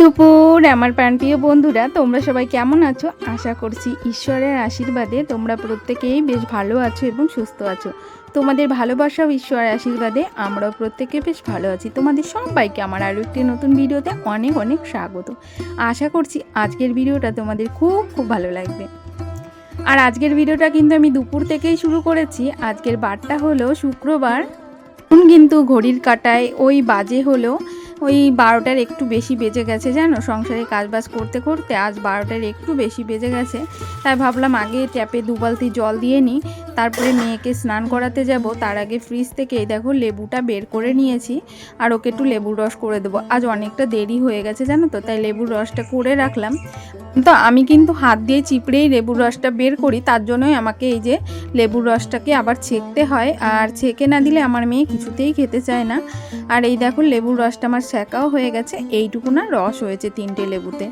দুপুর আমার প্রাণপ্রিয় বন্ধুরা, তোমরা সবাই কেমন আছো? আশা করছি ঈশ্বরের আশীর্বাদে তোমরা প্রত্যেকেই বেশ ভালো আছো এবং সুস্থ আছো। তোমাদের ভালোবাসা ও ঈশ্বরের আশীর্বাদে আমরাও প্রত্যেকে বেশ ভালো আছি। তোমাদের সবাইকে আমার আরও একটি নতুন ভিডিওতে অনেক অনেক স্বাগত। আশা করছি আজকের ভিডিওটা তোমাদের খুব খুব ভালো লাগবে। আর আজকের ভিডিওটা কিন্তু আমি দুপুর থেকেই শুরু করেছি। আজকের বারটা হলো শুক্রবার, কিন্তু ঘড়ির কাঁটায় ওই বাজে হলো ওই 12টার একটু বেশি বেজে গেছে। জানো, সংসারে কাজবাজ করতে করতে আজ 12টার একটু বেশি বেজে গেছে। তাই ভাবলাম আগে ট্যাপে 2 বালতি জল দিয়ে নিই, তারপরে মেয়েকে স্নান করাতে যাব। তার আগে ফ্রিজ থেকে দেখো লেবুটা বের করে নিয়েছি, আর ওকে একটু লেবুর রস করে দেবো। আজ অনেকটা দেরি হয়ে গেছে জানো তো, তাই লেবুর রসটা করে রাখলাম। তো আমি কিন্তু হাত দিয়ে চিপড়েই লেবুর রসটা বের করি, তার জন্যই আমাকে এই যে লেবুর রসটাকে আবার ছেঁকতে হয়। আর ছেঁকে না দিলে আমার মেয়ে কিছুতেই খেতে চায় না। আর এই দেখো লেবুর রসটা আমার ছেঁকাও হয়ে গেছে। এইটুকু না রস হয়েছে 3টে লেবুতে।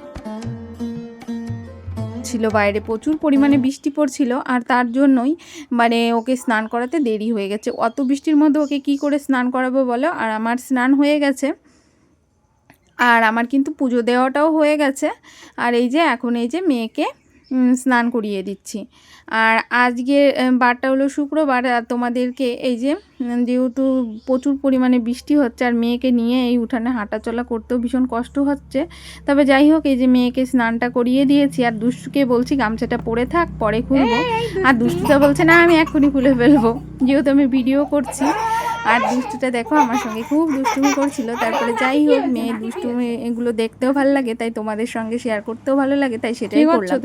ছিল বাইরে প্রচুর পরিমাণে বৃষ্টি পড়ছিল, আর তার জন্যই ওকে স্নান করাতে দেরি হয়ে গেছে। অত বৃষ্টির মধ্যে ওকে কি করে স্নান করাবো বলো? আর আমার স্নান হয়ে গেছে, আর আমার কিন্তু পুজো দেওয়াটাও হয়ে গেছে। আর এই যে এখন এই যে মেয়েকে স্নান করিয়ে দিচ্ছি। আর আজকে বারটা হলো শুক্রবার, আর তোমাদেরকে এই যে যেহেতু প্রচুর পরিমাণে বৃষ্টি হচ্ছে, আর মেয়েকে নিয়ে এই উঠানে হাঁটাচলা করতেও ভীষণ কষ্ট হচ্ছে। তবে যাই হোক, এই যে মেয়েকে স্নানটা করিয়ে দিয়েছি। আর দুষ্টুকে বলছি গামছাটা পরে থাক, পরে খুলবো। আর দুষ্টুটা বলছে না, আমি এখনই খুলে ফেলবো, যেহেতু আমি ভিডিও করছি। আর দুষ্টুটা দেখো আমার সঙ্গে খুব দুষ্টুমি করছিল। তারপরে যাই হোক, মেয়ে দুষ্টুমি এগুলো দেখতেও ভালো লাগে, তাই তোমাদের সঙ্গে শেয়ার করতেও ভালো লাগে, তাই সেটাই করলাম।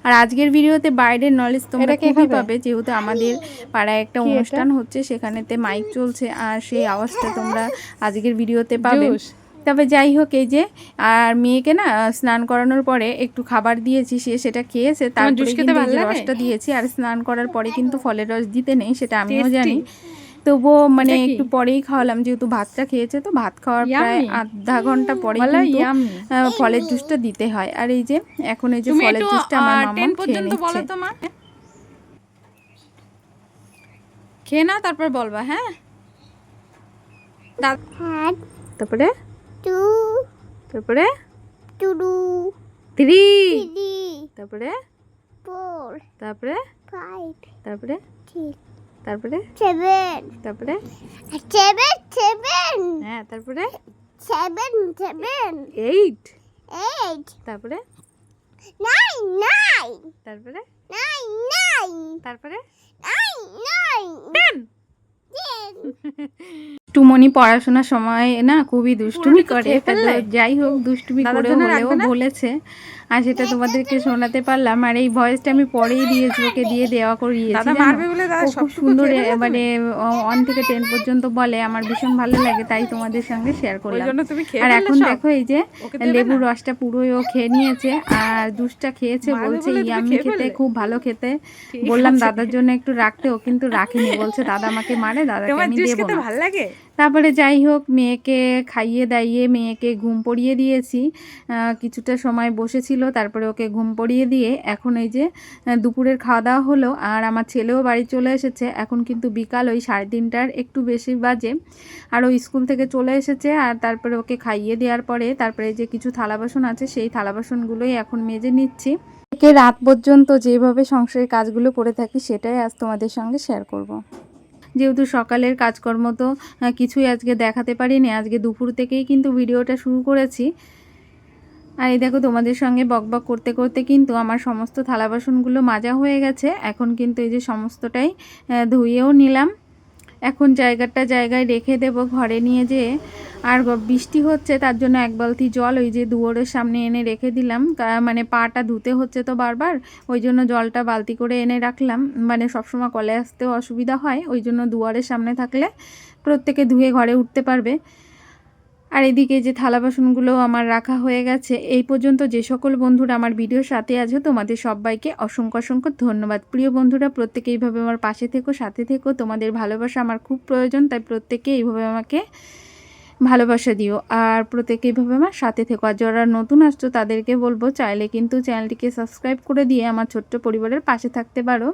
আর আজকের ভিডিওতে বাইরের নলেজ তোমরা খুবই পাবে, যেহেতু আমাদের পাড়ায় একটা অনুষ্ঠান হচ্ছে, সেখানেতে মাইক চলছে, আর সেই আওয়াজটা তোমরা আজকের ভিডিওতে পাবে। তবে যাই হোক, এই যে আর মেয়েকে না স্নান করানোর পরে একটু খাবার দিয়েছি, সে সেটা খেয়েছে। তারপরে রসটা দিয়েছি। আর স্নান করার পরে কিন্তু ফলের রস দিতে নেই, সেটা আমিও জানি। তবুও একটু পরেই খাওয়ালাম, যেহেতু ভাতটা খেয়েছে। তো ভাত খাওয়ার প্রায় আধা ঘন্টা পরে কিন্তু ফলের জুসটা দিতে হয়। আর এই যে এখন এই যে ফলের জুসটা আমার মামা খেয়ে নিচ্ছে। খেয়ে না, তারপর বলবা। হ্যাঁ, তারপরে তারপরে 3, তারপরে 4, তারপরে 5, তারপরে 6, তারপরে 7, তারপরে 7, হ্যাঁ, তারপরে 8, তারপরে 9, তারপরে 10। দুষ্টুমনি পড়াশোনার সময় না খুবই দুষ্টুমি করে। যাই হোক, দুষ্টুমি করে হলেও বলেছে, আর সেটা তোমাদেরকে শোনাতে পারলাম। আর এই ভয়েসটা আমি পরেই দিয়েছি, ওকে দিয়ে দেওয়া করিয়েছি। খুব সুন্দর, 1 থেকে 10 পর্যন্ত বলে, আমার ভীষণ ভালো লাগে, তাই তোমাদের সঙ্গে শেয়ার করলাম। আর এখন দেখো এই যে লেবুর রসটা পুরোই ও খেয়ে নিয়েছে, আর দুষ্টটা খেয়েছে, বলছে ইয়াম্মি খেতে, খুব ভালো খেতে। বললাম দাদার জন্য একটু রাখতে, ও কিন্তু রাখিনি, বলছে দাদা আমাকে মারে, দাদাকে আমি দেবো না। ভালো লাগে। তারপরে যাই হোক, মেয়েকে খাইয়ে দাইয়ে মেয়েকে ঘুম পড়িয়ে দিয়েছি। কিছুটা সময় বসেছিল, তারপরে ওকে ঘুম পড়িয়ে দিয়ে এখন এই যে দুপুরের খাওয়া দাওয়া হলো। আর আমার ছেলেও বাড়ি চলে এসেছে। এখন কিন্তু বিকাল ওই 3:30টার একটু বেশি বাজে, আর ও স্কুল থেকে চলে এসেছে। আর তারপরে ওকে খাইয়ে দেওয়ার পরে তারপরে যে কিছু থালা বাসন আছে, সেই থালা বাসনগুলোই এখন মেজে নিচ্ছি। রাত পর্যন্ত যেভাবে সংসারের কাজগুলো করে থাকি, সেটাই আজ তোমাদের সঙ্গে শেয়ার করব। যেহেতু সকালের কাজকর্ম তো কিছুই আজকে দেখাতে পারিনি, আজকে দুপুর থেকেই কিন্তু ভিডিওটা শুরু করেছি। আর এই দেখো, তোমাদের সঙ্গে বকবক করতে করতে কিন্তু আমার সমস্ত থালা বাসনগুলো মাজা হয়ে গেছে। এখন কিন্তু এই যে সমস্তটাই ধুয়েও নিলাম। এখন জায়গায় রেখে দেব ঘরে নিয়ে যেয়ে। আর বৃষ্টি হচ্ছে, তার জন্য 1 বালতি জল ওই যে দুয়ারের সামনে এনে রেখে দিলাম। পাটা ধুতে হচ্ছে তো বারবার, ওই জন্য জলটা বালতি করে এনে রাখলাম। সবসময় কলে আসতেও অসুবিধা হয়, ওই জন্য দুয়ারের সামনে থাকলে প্রত্যেকে ধুয়ে ঘরে উঠতে পারবে। আর এদিকে যে থালা বাসনগুলো আমার রাখা হয়ে গেছে। এই পর্যন্ত যে সকল বন্ধুরা আমার ভিডিওর সাথে আছে, তোমাদের সবাইকে অসংখ্য অসংখ্য ধন্যবাদ। প্রিয় বন্ধুরা, প্রত্যেকে এইভাবে আমার পাশে থেকো, সাথে থেকো। তোমাদের ভালোবাসা আমার খুব প্রয়োজন, তাই প্রত্যেকে এইভাবে আমাকে ভালোবাসা দিও, আর প্রত্যেকে এইভাবে আমার সাথে থেকো। আর যারা নতুন আসছো তাদেরকে বলবো, চাইলে কিন্তু চ্যানেলটিকে সাবস্ক্রাইব করে দিয়ে আমার ছোট্ট পরিবারের পাশে থাকতে পারো।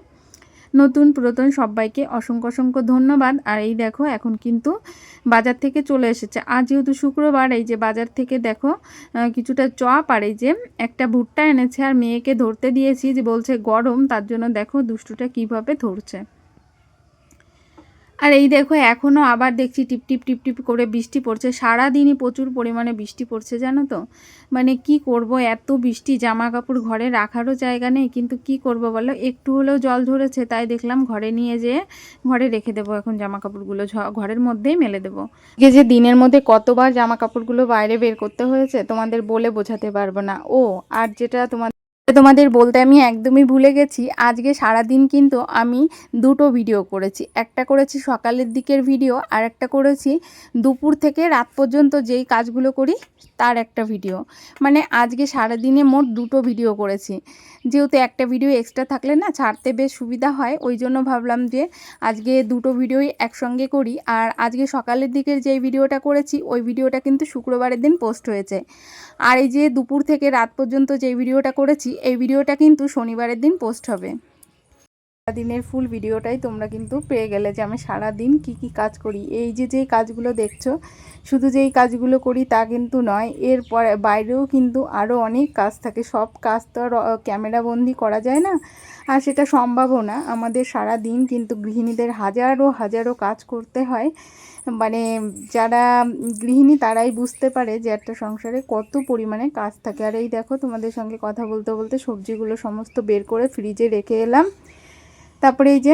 নতুন পুরাতন সবাইকে অসংখ্য অসংখ্য ধন্যবাদ। আর এই দেখো এখন কিন্তু বাজার থেকে চলে এসেছে, আজ যেহেতু শুক্রবার, এই যে বাজার থেকে দেখো কিছুটা চপ আর এই যে একটা ভুট্টা এনেছে। আর মেয়েকে ধরতে দিয়েছি, যে বলছে গরম, তার জন্য দেখো দুষ্টুটা কিভাবে ধরছে। আর এই দেখো এখনও আবার দেখছি টিপটিপ টিপটিপ করে বৃষ্টি পড়ছে, সারাদিনই প্রচুর পরিমাণে বৃষ্টি পড়ছে জানো তো। মানে কি করব, এত বৃষ্টি, জামা কাপড় ঘরে রাখারও জায়গা নেই, কিন্তু কি করব বলো, একটু হলেও জল ধরেছে, তাই দেখলাম ঘরে নিয়ে যেয়ে ঘরে রেখে দেবো। এখন জামা কাপড়গুলো ঘরের মধ্যেই মেলে দেবো। যে দিনের মধ্যে কতবার জামা কাপড়গুলো বাইরে বের করতে হয়েছে তোমাদের বলে বোঝাতে পারবো না। ও আর যেটা তোমাদের বলতে আমি একদমই ভুলে গেছি, আজকে সারাদিন কিন্তু আমি দুটো ভিডিও করেছি। একটা করেছি সকালের দিকের ভিডিও, আর একটা করেছি দুপুর থেকে রাত পর্যন্ত যেই কাজগুলো করি তার একটা ভিডিও। মানে আজকে সারাদিনে মোট দুটো ভিডিও করেছি। যেহেতু একটা ভিডিও এক্সট্রা থাকলে না ছাড়তে বেশ সুবিধা হয়, ওই জন্য ভাবলাম যে আজকে দুটো ভিডিওই একসঙ্গে করি। আর আজকে সকালের দিকের যেই ভিডিওটা করেছি ওই ভিডিওটা কিন্তু শুক্রবারের দিন পোস্ট হয়েছে। আর এই যে দুপুর থেকে রাত পর্যন্ত যে ভিডিওটা করেছি এই ভিডিওটা কিন্তু শনিবারের দিন পোস্ট হবে। সারাদিনের ফুল ভিডিওটাই তোমরা কিন্তু পেয়ে গেলে, যে আমি সারাদিন কি কি কাজ করি। এই যে যেই কাজগুলো দেখছো, শুধু যেই কাজগুলো করি তা কিন্তু নয়, এরপর বাইরেও কিন্তু আরও অনেক কাজ থাকে। সব কাজ তো আর ক্যামেরাবন্দি করা যায় না, আর সেটা সম্ভবও না। আমাদের সারা দিন কিন্তু গৃহিণীদের হাজারো হাজারো কাজ করতে হয়। মানে যারা গৃহিণী তারাই বুঝতে পারে যে একটা সংসারে কত পরিমাণে কাজ থাকে। আর এই দেখো তোমাদের সঙ্গে কথা বলতে বলতে সবজিগুলো সমস্ত বের করে ফ্রিজে রেখে এলাম। তারপরে এই যে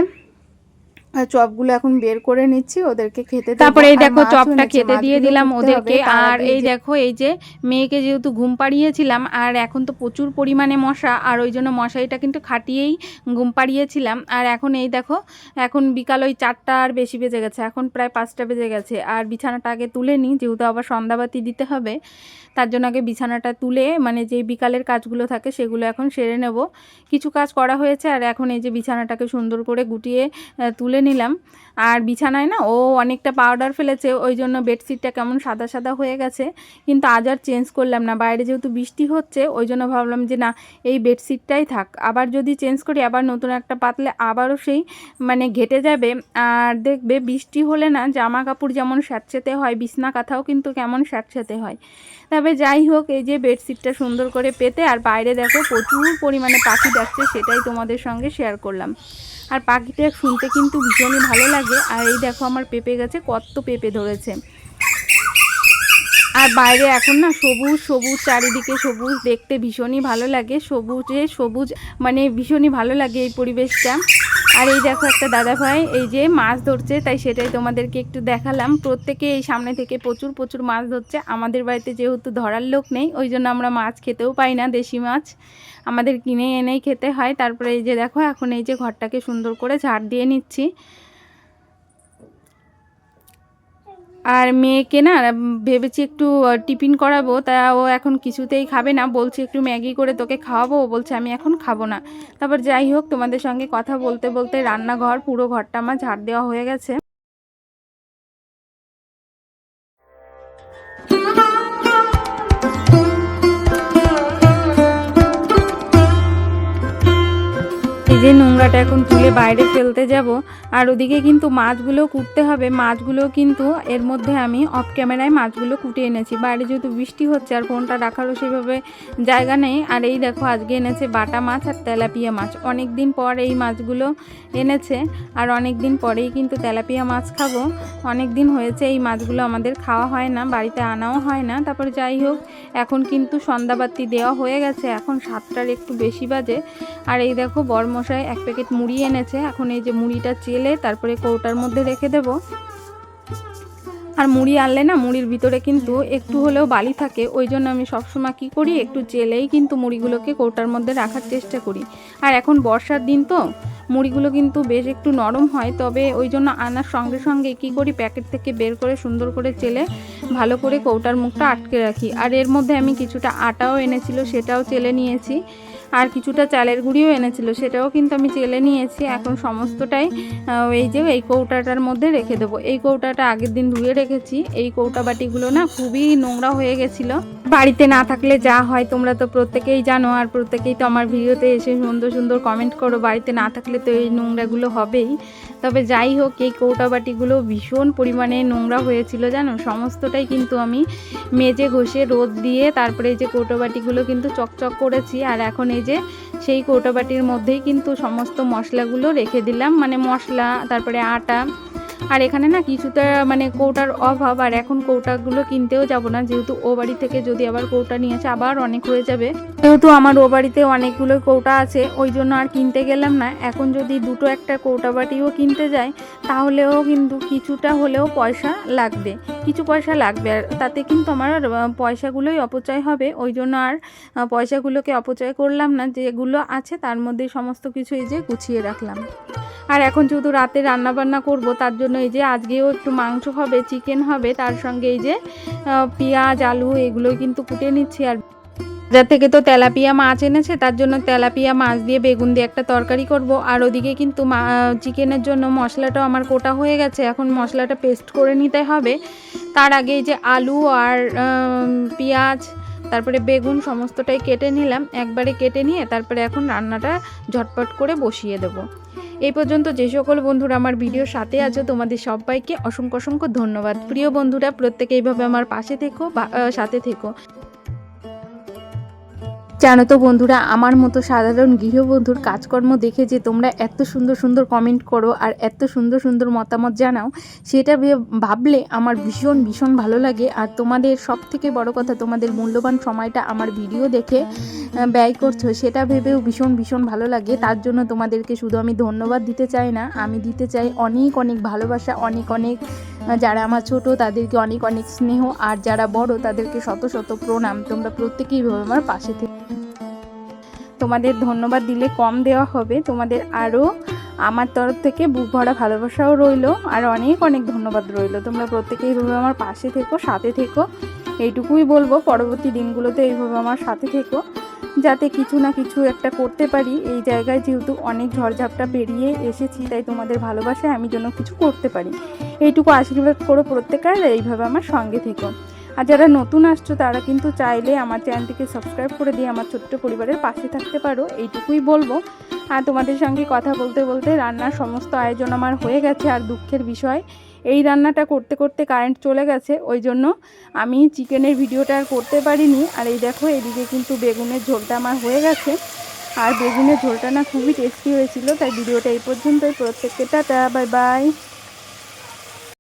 চপগুলো এখন বের করে নিচ্ছি, ওদেরকে খেতে দেব। তারপরে এই দেখো চপটা খেতে দিয়ে দিলাম ওদেরকে। আর এই দেখো এই যে মেয়েকে যেহেতু ঘুম পাড়িয়েছিলাম, আর এখন তো প্রচুর পরিমাণে মশা, আর ওই জন্য মশারিটা কিন্তু খাটিয়েই ঘুম পাড়িয়েছিলাম। আর এখন এই দেখো এখন বিকাল ওই 4টার বেশি বেজে গেছে, এখন প্রায় 5টা বেজে গেছে। আর বিছানাটা আগে তুলে নিই, যেহেতু আবার সন্ধ্যাবাতি দিতে হবে, তার জন্য আগে বিছানাটা তুলে মানে যে বিকালের কাজগুলো থাকে সেগুলো এখন সেরে নেব। কিছু কাজ করা হয়েছে, আর এখন এই যে বিছানাটাকে সুন্দর করে গুটিয়ে তুলে নিলাম। আর বিছানায় না ও অনেকটা পাউডার ফেলেছে, ওই জন্য বেডশিটটা কেমন সাদা সাদা হয়ে গেছে, কিন্তু আজ আর চেঞ্জ করলাম না। বাইরে যেহেতু বৃষ্টি হচ্ছে ওই জন্য ভাবলাম যে না, এই বেডশিটটাই থাক, আবার যদি চেঞ্জ করি আবার নতুন একটা পাতলে আবারও সেই মানে ঘেটে যাবে। আর দেখবে বৃষ্টি হলে না জামা কাপড় যেমন স্যাঁতসেঁতে হয়, বিছনা কাঁথাও কিন্তু কেমন স্যাঁতসেঁতে হয়। তবে যাই হোক, এই যে বেডশিটটা সুন্দর করে পেতে, আর বাইরে দেখো প্রচুর পরিমাণে পাখি ডাকছে, সেটাই তোমাদের সঙ্গে শেয়ার করলাম। আর পাখিটা শুনতে কিন্তু ভীষণই ভালো লাগে। আর এই দেখো আমার পেঁপে গাছে কত পেঁপে ধরেছে। আর বাইরে এখন না সবুজ সবুজ, চারিদিকে সবুজ, দেখতে ভীষণই ভালো লাগে। সবুজে সবুজ মানে ভীষণই ভালো লাগে এই পরিবেশটা। আর এই দেখো একটা দাদা ভাই এই যে মাছ ধরছে, তাই সেটাই তোমাদেরকে একটু দেখালাম। প্রত্যেকে এই সামনে থেকে প্রচুর প্রচুর মাছ ধরছে। আমাদের বাড়িতে যেহেতু ধরার লোক নেই, ওই জন্য আমরা মাছ খেতেও পাই না, দেশি মাছ আমাদের কিনে এনেই খেতে হয়। তারপরে এই যে দেখো এখন এই যে ঘরটাকে সুন্দর করে ঝাড় দিয়ে নিচ্ছি। আর মেয়েকে না ভেবেছি একটু টিফিন করাবো, তা ও এখন কিছুতেই খাবে না, বলছে একটু ম্যাগি করে তোকে খাওয়াবো, ও বলছে আমি এখন খাবো না। তারপর যাই হোক, তোমাদের সঙ্গে কথা বলতে বলতে রান্নাঘর পুরো ঘরটা আমার ঝাড় দেওয়া হয়ে গেছে। এই যে নোংরাটা এখন তুলে বাইরে ফেলতে যাব। আর ওদিকে কিন্তু মাছগুলো কুটতে হবে, মাছগুলো কিন্তু এর মধ্যে আমি অফ ক্যামেরায় মাছগুলো কুটে এনেছি। বাইরে যেহেতু বৃষ্টি হচ্ছে আর ফোনটা রাখারও সেভাবে জায়গা নেই। আর এই দেখো আজকে এনেছে বাটা মাছ আর তেলাপিয়া মাছ, অনেক দিন পর এই মাছগুলো এনেছে। আর অনেক দিন পরেই কিন্তু তেলাপিয়া মাছ খাবো, অনেক দিন হয়েছে এই মাছগুলো আমাদের খাওয়া হয় না, বাড়িতে আনাও হয় না। তারপর যাই হোক, এখন কিন্তু সন্ধ্যাবাতি দেওয়া হয়ে গেছে, এখন 7টার একটু বেশি বাজে। আর এই দেখো বরমশাই এক প্যাকেট মুড়ি এনেছে, এখন এই যে মুড়িটা চেলে তারপরে কৌটার মধ্যে রেখে দেব। আর মুড়ি আনলে না মুড়ির ভিতরে কিন্তু একটু হলেও বালি থাকে, ওই জন্য আমি সবসময় কী করি, একটু চেলেই কিন্তু মুড়িগুলোকে কৌটার মধ্যে রাখার চেষ্টা করি। আর এখন বর্ষার দিন তো মুড়িগুলো কিন্তু বেশ একটু নরম হয়, তবে ওই জন্য আনার সঙ্গে সঙ্গে কী করি, প্যাকেট থেকে বের করে সুন্দর করে চেলে ভালো করে কৌটার মুখটা আটকে রাখি। আর এর মধ্যে আমি কিছুটা আটাও এনেছিল, সেটাও চেলে নিয়েছি। আর কিছুটা চালের গুঁড়িও এনেছিল, সেটাও কিন্তু আমি চেলে নিয়েছি। এখন সমস্তটাই এই যে এই কৌটাটার মধ্যে রেখে দেবো। এই কৌটাটা আগের দিন ধুয়ে রেখেছি। এই কৌটা বাটিগুলো না খুবই নোংরা হয়ে গেছিলো। বাড়িতে না থাকলে যা হয় তোমরা তো প্রত্যেকেই জানো, আর প্রত্যেকেই তো আমার ভিডিওতে এসে সুন্দর সুন্দর কমেন্ট করো। বাড়িতে না থাকলে তো এই নোংরাগুলো হবেই। তবে যাই হোক, এই কৌটা বাটিগুলো ভীষণ পরিমাণে নোংরা হয়েছিল জানো। সমস্তটাই কিন্তু আমি মেজে ঘষে রোদ দিয়ে তারপরে এই যে কৌটা বাটিগুলো কিন্তু চকচক করেছি। আর এখন এই যে সেই কৌটা বাটির মধ্যেই কিন্তু সমস্ত মশলাগুলো রেখে দিলাম, মানে মশলা, তারপরে আটা। আর এখানে না কিছুটা মানে কৌটার অভাব, আর এখন কৌটাগুলো কিনতেও যাব না, যেহেতু ও বাড়ি থেকে যদি আবার কৌটা নিয়ে আসে আবার অনেক হয়ে যাবে। যেহেতু আমার ও বাড়িতে অনেকগুলো কৌটা আছে, ওই জন্য আর কিনতে গেলাম না। এখন যদি দুটো একটা কৌটা বাটিও কিনতে যাই তাহলেও কিন্তু কিছুটা হলেও পয়সা লাগবে, কিছু পয়সা লাগবে। আর তাতে কিন্তু আমার পয়সাগুলোই অপচয় হবে। ওই জন্য আর পয়সাগুলোকে অপচয় করলাম না, যেগুলো আছে তার মধ্যে সমস্ত কিছু এই যে গুছিয়ে রাখলাম। আর এখন যেহেতু রাতে রান্না বান্না করব, তার জন্য এই যে আজকেও একটু মাংস হবে, চিকেন হবে, তার সঙ্গে এই যে পেঁয়াজ আলু এগুলোই কিন্তু কুটে নিচ্ছি। আর বাজার থেকে তো তেলাপিয়া মাছ এনেছে, তার জন্য তেলাপিয়া মাছ দিয়ে বেগুন দিয়ে একটা তরকারি করব। আর ওদিকে কিন্তু চিকেনের জন্য মশলাটাও আমার কোটা হয়ে গেছে, এখন মশলাটা পেস্ট করে নিতে হবে। তার আগে এই যে আলু আর পেঁয়াজ তারপরে বেগুন সমস্তটাই কেটে নিলাম, একবারে কেটে নিয়ে তারপরে এখন রান্নাটা ঝটপট করে বসিয়ে দেবো। এই পর্যন্ত যে সকল বন্ধুরা আমার ভিডিওর সাথে আছো তোমাদের সবাইকে অসংখ্য অসংখ্য ধন্যবাদ। প্রিয় বন্ধুরা, প্রত্যেকে এইভাবে আমার পাশে থেকো বা সাথে থেকো। জানো তো বন্ধুরা, আমার মতো সাধারণ গৃহবধূর কাজকর্ম দেখে যে তোমরা এত সুন্দর সুন্দর কমেন্ট করো আর এত সুন্দর সুন্দর মতামত জানাও, সেটা ভাবলে আমার ভীষণ ভীষণ ভালো লাগে। আর তোমাদের সব থেকে বড় কথা, তোমাদের মূল্যবান সময়টা আমার ভিডিও দেখে ব্যয় করছো, সেটা ভেবেও ভীষণ ভীষণ ভালো লাগে। তার জন্য তোমাদেরকে শুধু আমি ধন্যবাদ দিতে চাই না, আমি দিতে চাই অনেক অনেক ভালোবাসা, অনেক অনেক, যারা আমার ছোট তাদেরকে অনেক অনেক স্নেহ, আর যারা বড় তাদেরকে শত শত প্রণাম। তোমরা প্রত্যেকেই ভাবে আমার পাশে থেকে। তোমাদের ধন্যবাদ দিলে কম দেওয়া হবে, তোমাদের আরও আমার তরফ থেকে বুক ভরা ভালোবাসাও রইলো, আর অনেক অনেক ধন্যবাদ রইলো। তোমরা প্রত্যেকেই এইভাবে আমার পাশে থেকো, সাথে থেকো। এইটুকুই বলবো, পরবর্তী দিনগুলোতে এইভাবে আমার সাথে থেকো, যাতে কিছু না কিছু একটা করতে পারি। এই জায়গায় যেহেতু অনেক ঝড়ঝাপটা পেরিয়ে এসেছি, তাই তোমাদের ভালোবাসায় আমি যেন কিছু করতে পারি, এইটুকু আশীর্বাদ করো প্রত্যেকের। এইভাবে আমার সঙ্গে থেকো। আর যারা নতুন আসছো তারা কিন্তু চাইলে আমার চ্যানেলটিকে সাবস্ক্রাইব করে দিয়ে আমার ছোট্ট পরিবারের পাশে থাকতে পারো, এইটুকুই বলবো। আর তোমাদের সঙ্গে কথা বলতে বলতে রান্নার সমস্ত আয়োজন আমার হয়ে গেছে। আর দুঃখের বিষয়, এই রান্নাটা করতে করতে কারেন্ট চলে গেছে, ওই জন্য আমি চিকেনের ভিডিওটা আর করতে পারিনি। আর এই দেখো, এদিকে কিন্তু বেগুনের ঝোলটা আমার হয়ে গেছে। আর বেগুনের ঝোলটা না খুবই টেস্টি হয়েছিল। তাই ভিডিওটা এই পর্যন্তই। প্রত্যেককে টাটা, বাই বাই।